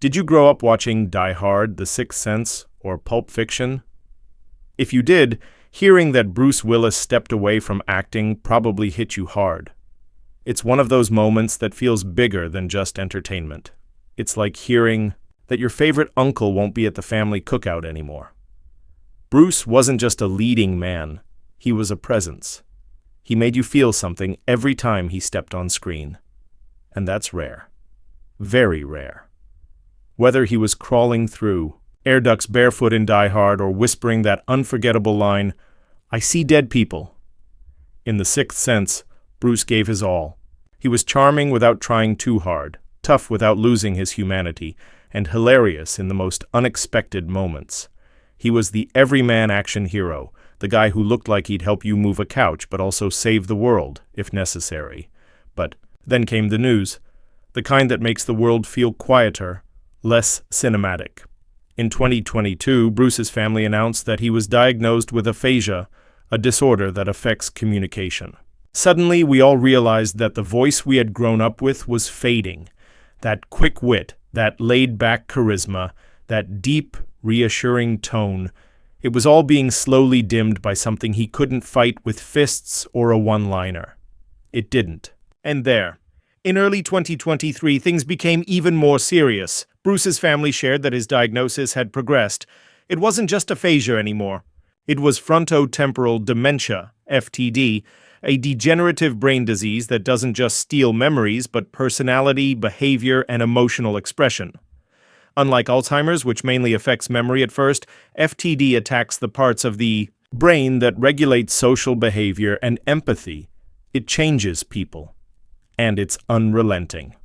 Did you grow up watching Die Hard, The Sixth Sense, or Pulp Fiction? If you did, hearing that Bruce Willis stepped away from acting probably hit you hard. It's one of those moments that feels bigger than just entertainment. It's like hearing that your favorite uncle won't be at the family cookout anymore. Bruce wasn't just a leading man, he was a presence. He made you feel something every time he stepped on screen. And that's rare. Very rare. Whether he was crawling through air ducts barefoot in Die Hard or whispering that unforgettable line, "I see dead people." In The Sixth Sense, Bruce gave his all. He was charming without trying too hard, tough without losing his humanity, and hilarious in the most unexpected moments. He was the everyman action hero, the guy who looked like he'd help you move a couch but also save the world, if necessary. But then came the news, the kind that makes the world feel quieter, less cinematic. In 2022, Bruce's family announced that he was diagnosed with aphasia, a disorder that affects communication. Suddenly, we all realized that the voice we had grown up with was fading. That quick wit, that laid-back charisma, that deep, reassuring tone, it was all being slowly dimmed by something he couldn't fight with fists or a one-liner. It didn't. And there. In early 2023, things became even more serious. Bruce's family shared that his diagnosis had progressed. It wasn't just aphasia anymore. It was frontotemporal dementia, FTD, a degenerative brain disease that doesn't just steal memories, but personality, behavior, and emotional expression. Unlike Alzheimer's, which mainly affects memory at first, FTD attacks the parts of the brain that regulate social behavior and empathy. It changes people. And it's unrelenting.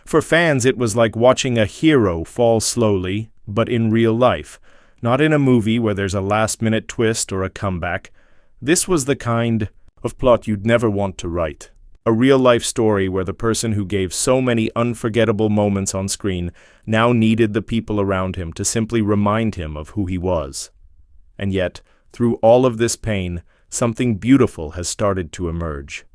For fans, it was like watching a hero fall slowly, but in real life, not in a movie where there's a last-minute twist or a comeback. This was the kind of plot you'd never want to write. A real-life story where the person who gave so many unforgettable moments on screen now needed the people around him to simply remind him of who he was. And yet, through all of this pain, something beautiful has started to emerge.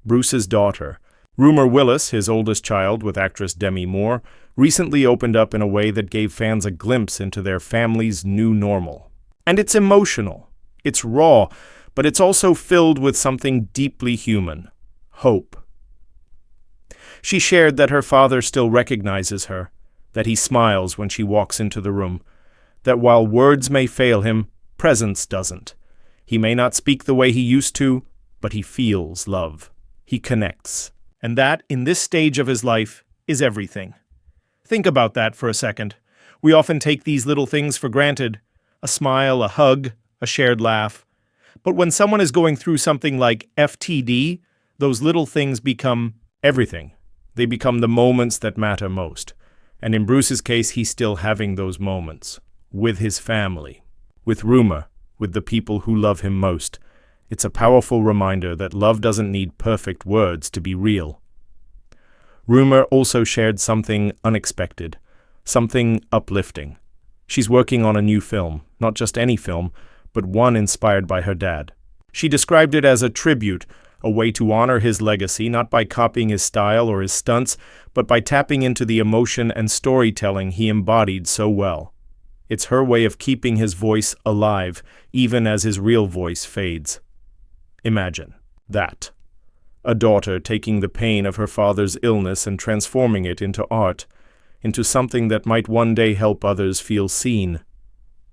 Bruce's daughter, Rumer Willis, his oldest child with actress Demi Moore, recently opened up in a way that gave fans a glimpse into their family's new normal. And it's emotional. It's raw, but it's also filled with something deeply human. Hope. She shared that her father still recognizes her, that he smiles when she walks into the room, that while words may fail him, presence doesn't. He may not speak the way he used to, but he feels love. He connects. And that, in this stage of his life, is everything. Think about that for a second. We often take these little things for granted. A smile, a hug, a shared laugh. But when someone is going through something like FTD, those little things become everything. They become the moments that matter most. And in Bruce's case, he's still having those moments. With his family. With Rumer. With the people who love him most. It's a powerful reminder that love doesn't need perfect words to be real. Rumer also shared something unexpected. Something uplifting. She's working on a new film. Not just any film, but one inspired by her dad. She described it as a tribute, a way to honor his legacy, not by copying his style or his stunts, but by tapping into the emotion and storytelling he embodied so well. It's her way of keeping his voice alive, even as his real voice fades. Imagine that. A daughter taking the pain of her father's illness and transforming it into art, into something that might one day help others feel seen.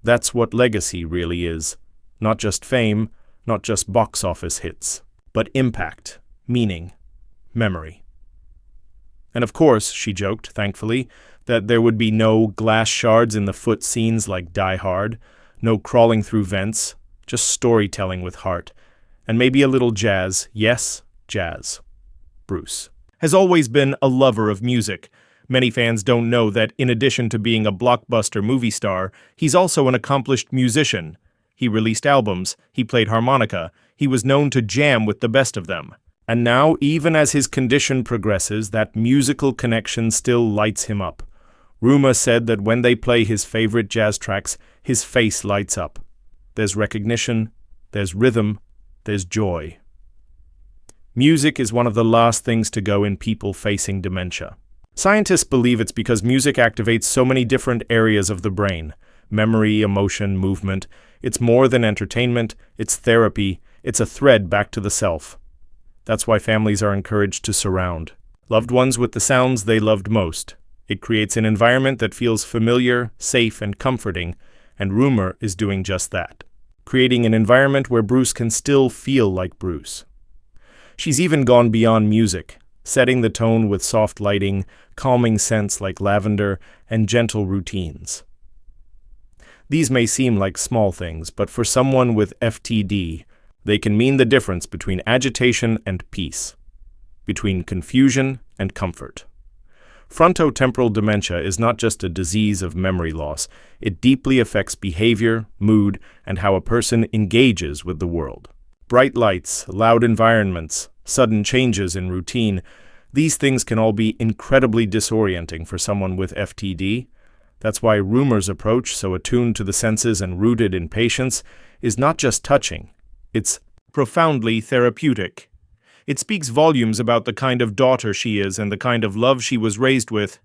That's what legacy really is. Not just fame, not just box office hits, but impact, meaning, memory. And of course, she joked, thankfully, that there would be no glass shards in the foot scenes like Die Hard, no crawling through vents, just storytelling with heart. And maybe a little jazz, yes, jazz. Bruce has always been a lover of music. Many fans don't know that in addition to being a blockbuster movie star, he's also an accomplished musician. He released albums, he played harmonica, he was known to jam with the best of them. And now, even as his condition progresses, that musical connection still lights him up. Rumer said that when they play his favorite jazz tracks, his face lights up. There's recognition, there's rhythm, there's joy. Music is one of the last things to go in people facing dementia. Scientists believe it's because music activates so many different areas of the brain: memory, emotion, movement. It's more than entertainment, it's therapy, it's a thread back to the self. That's why families are encouraged to surround loved ones with the sounds they loved most. It creates an environment that feels familiar, safe, and comforting, and Rumer is doing just that, creating an environment where Bruce can still feel like Bruce. She's even gone beyond music, setting the tone with soft lighting, calming scents like lavender, and gentle routines. These may seem like small things, but for someone with FTD, they can mean the difference between agitation and peace, between confusion and comfort. Frontotemporal dementia is not just a disease of memory loss, it deeply affects behavior, mood, and how a person engages with the world. Bright lights, loud environments, sudden changes in routine, these things can all be incredibly disorienting for someone with FTD. That's why Rumer's approach, so attuned to the senses and rooted in patience, is not just touching, it's profoundly therapeutic. It speaks volumes about the kind of daughter she is and the kind of love she was raised with.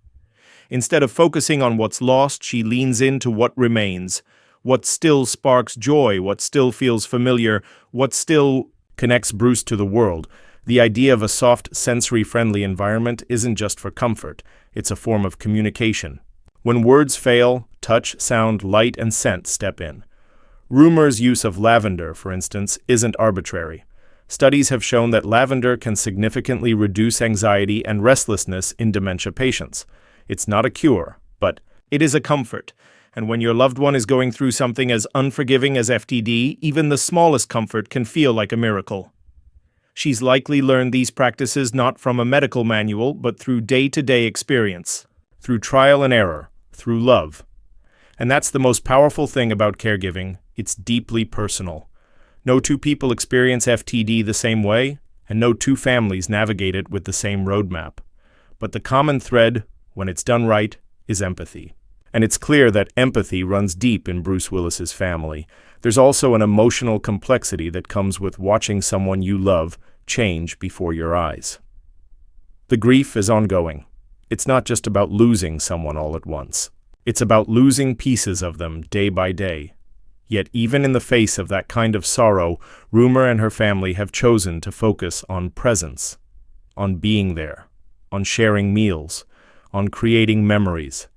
Instead of focusing on what's lost, she leans into what remains, what still sparks joy, what still feels familiar, what still connects Bruce to the world. The idea of a soft, sensory-friendly environment isn't just for comfort, it's a form of communication. When words fail, touch, sound, light, and scent step in. Rumer's use of lavender, for instance, isn't arbitrary. Studies have shown that lavender can significantly reduce anxiety and restlessness in dementia patients. It's not a cure, but it is a comfort. And when your loved one is going through something as unforgiving as FTD, even the smallest comfort can feel like a miracle. She's likely learned these practices not from a medical manual, but through day-to-day experience, through trial and error, through love. And that's the most powerful thing about caregiving. It's deeply personal. No two people experience FTD the same way, and no two families navigate it with the same roadmap. But the common thread, when it's done right, is empathy. And it's clear that empathy runs deep in Bruce Willis's family. There's also an emotional complexity that comes with watching someone you love change before your eyes. The grief is ongoing. It's not just about losing someone all at once. It's about losing pieces of them day by day. Yet even in the face of that kind of sorrow, Rumer and her family have chosen to focus on presence, on being there, on sharing meals, on creating memories,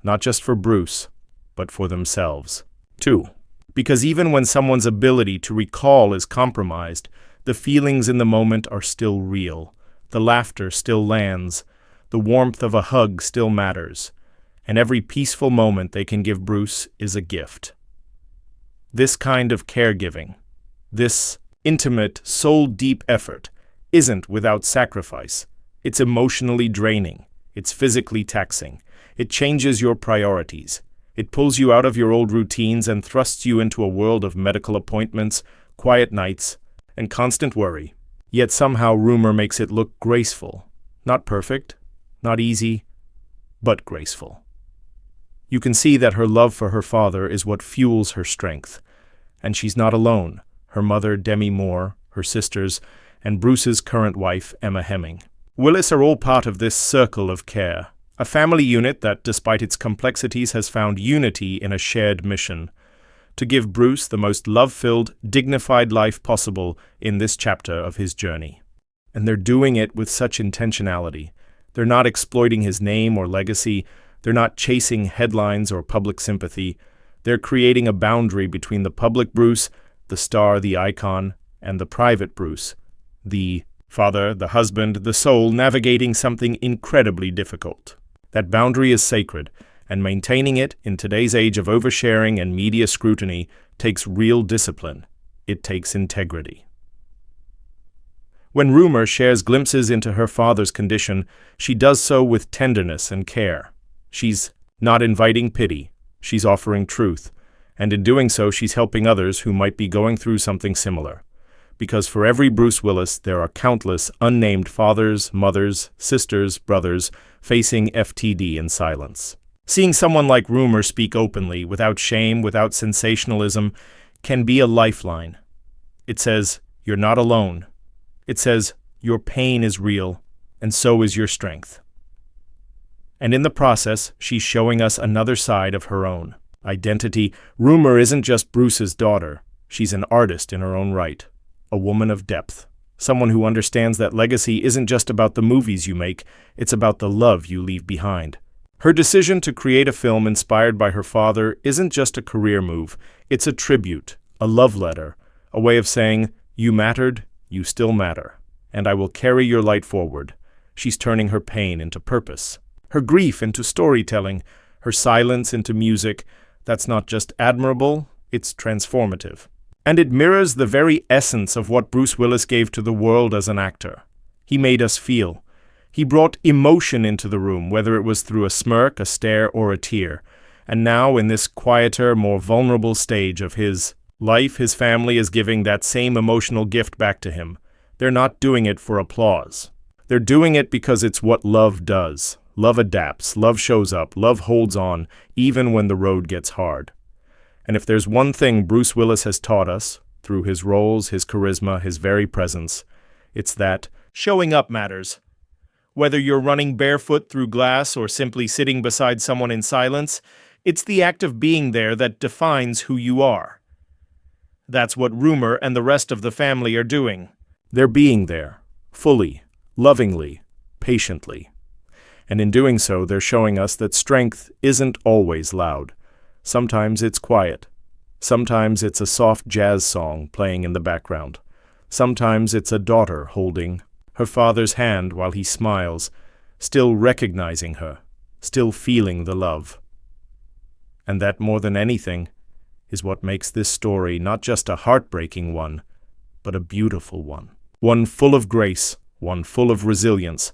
not just for Bruce, but for themselves, too. Because even when someone's ability to recall is compromised, the feelings in the moment are still real, the laughter still lands, the warmth of a hug still matters, and every peaceful moment they can give Bruce is a gift. This kind of caregiving, this intimate, soul-deep effort, isn't without sacrifice. It's emotionally draining. It's physically taxing. It changes your priorities. It pulls you out of your old routines and thrusts you into a world of medical appointments, quiet nights, and constant worry. Yet somehow Rumer makes it look graceful. Not perfect, not easy, but graceful. You can see that her love for her father is what fuels her strength. And she's not alone. Her mother, Demi Moore, her sisters, and Bruce's current wife, Emma Hemming. Willis are all part of this circle of care, a family unit that, despite its complexities, has found unity in a shared mission: to give Bruce the most love-filled, dignified life possible in this chapter of his journey. And they're doing it with such intentionality. They're not exploiting his name or legacy. They're not chasing headlines or public sympathy. They're creating a boundary between the public Bruce, the star, the icon, and the private Bruce, the father, the husband, the soul, navigating something incredibly difficult. That boundary is sacred, and maintaining it in today's age of oversharing and media scrutiny takes real discipline. It takes integrity. When Rumer shares glimpses into her father's condition, she does so with tenderness and care. She's not inviting pity. She's offering truth, and in doing so she's helping others who might be going through something similar. Because for every Bruce Willis, there are countless unnamed fathers, mothers, sisters, brothers facing FTD in silence. Seeing someone like Rumer speak openly, without shame, without sensationalism, can be a lifeline. It says, "You're not alone." It says, "Your pain is real, and so is your strength." And in the process, she's showing us another side of her own identity. Rumer isn't just Bruce's daughter. She's an artist in her own right, a woman of depth, someone who understands that legacy isn't just about the movies you make, it's about the love you leave behind. Her decision to create a film inspired by her father isn't just a career move, it's a tribute, a love letter, a way of saying, you mattered, you still matter, and I will carry your light forward. She's turning her pain into purpose, her grief into storytelling, her silence into music. That's not just admirable, it's transformative. And it mirrors the very essence of what Bruce Willis gave to the world as an actor. He made us feel. He brought emotion into the room, whether it was through a smirk, a stare, or a tear. And now, in this quieter, more vulnerable stage of his life, his family is giving that same emotional gift back to him. They're not doing it for applause. They're doing it because it's what love does. Love adapts, love shows up, love holds on, even when the road gets hard. And if there's one thing Bruce Willis has taught us, through his roles, his charisma, his very presence, it's that showing up matters. Whether you're running barefoot through glass or simply sitting beside someone in silence, it's the act of being there that defines who you are. That's what Rumer and the rest of the family are doing. They're being there, fully, lovingly, patiently. And in doing so, they're showing us that strength isn't always loud. Sometimes it's quiet. Sometimes it's a soft jazz song playing in the background. Sometimes it's a daughter holding her father's hand while he smiles, still recognizing her, still feeling the love. And that, more than anything, is what makes this story not just a heartbreaking one, but a beautiful one. One full of grace, one full of resilience,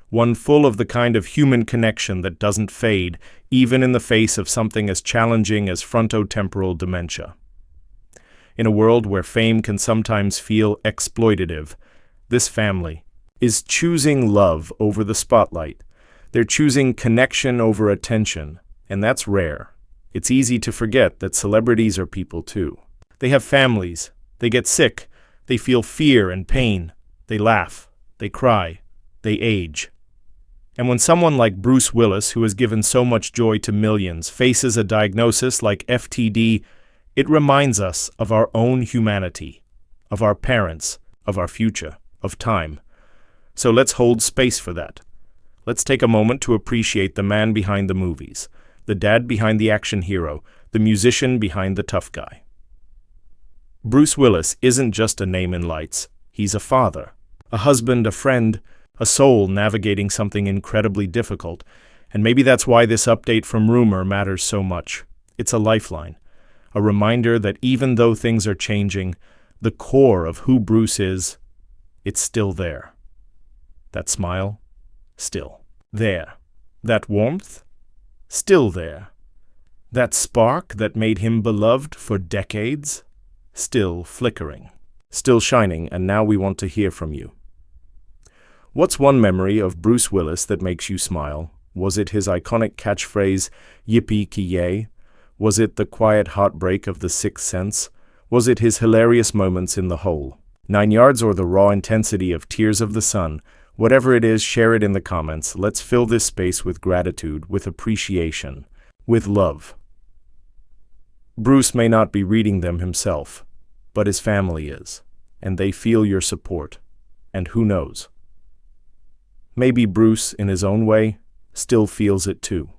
one full of the kind of human connection that doesn't fade, even in the face of something as challenging as frontotemporal dementia. In a world where fame can sometimes feel exploitative, this family is choosing love over the spotlight. They're choosing connection over attention, and that's rare. It's easy to forget that celebrities are people too. They have families, they get sick, they feel fear and pain, they laugh, they cry, they age. And when someone like Bruce Willis, who has given so much joy to millions, faces a diagnosis like FTD, it reminds us of our own humanity, of our parents, of our future, of time. So let's hold space for that. Let's take a moment to appreciate the man behind the movies, the dad behind the action hero, the musician behind the tough guy. Bruce Willis isn't just a name in lights. He's a father, a husband, a friend, a soul navigating something incredibly difficult. And maybe that's why this update from Rumer matters so much. It's a lifeline, a reminder that even though things are changing, the core of who Bruce is, it's still there. That smile, still there. That warmth, still there. That spark that made him beloved for decades, still flickering, still shining, and now we want to hear from you. What's one memory of Bruce Willis that makes you smile? Was it his iconic catchphrase, yippee-ki-yay? Was it the quiet heartbreak of The Sixth Sense? Was it his hilarious moments in The Hole? 9 Yards or the raw intensity of Tears of the Sun? Whatever it is, share it in the comments. Let's fill this space with gratitude, with appreciation, with love. Bruce may not be reading them himself, but his family is, and they feel your support. And who knows? Maybe Bruce, in his own way, still feels it too.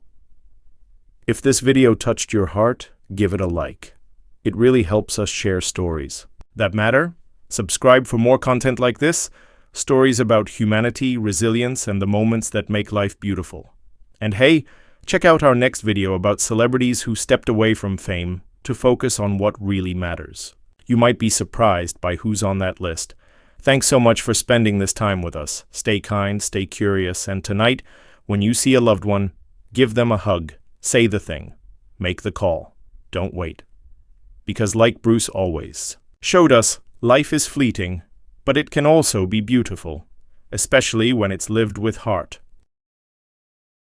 If this video touched your heart, give it a like. It really helps us share stories that matter. Subscribe for more content like this, stories about humanity, resilience, and the moments that make life beautiful. And hey, check out our next video about celebrities who stepped away from fame to focus on what really matters. You might be surprised by who's on that list. Thanks so much for spending this time with us. Stay kind, stay curious, and tonight, when you see a loved one, give them a hug, say the thing, make the call. Don't wait. Because like Bruce always showed us, life is fleeting, but it can also be beautiful, especially when it's lived with heart.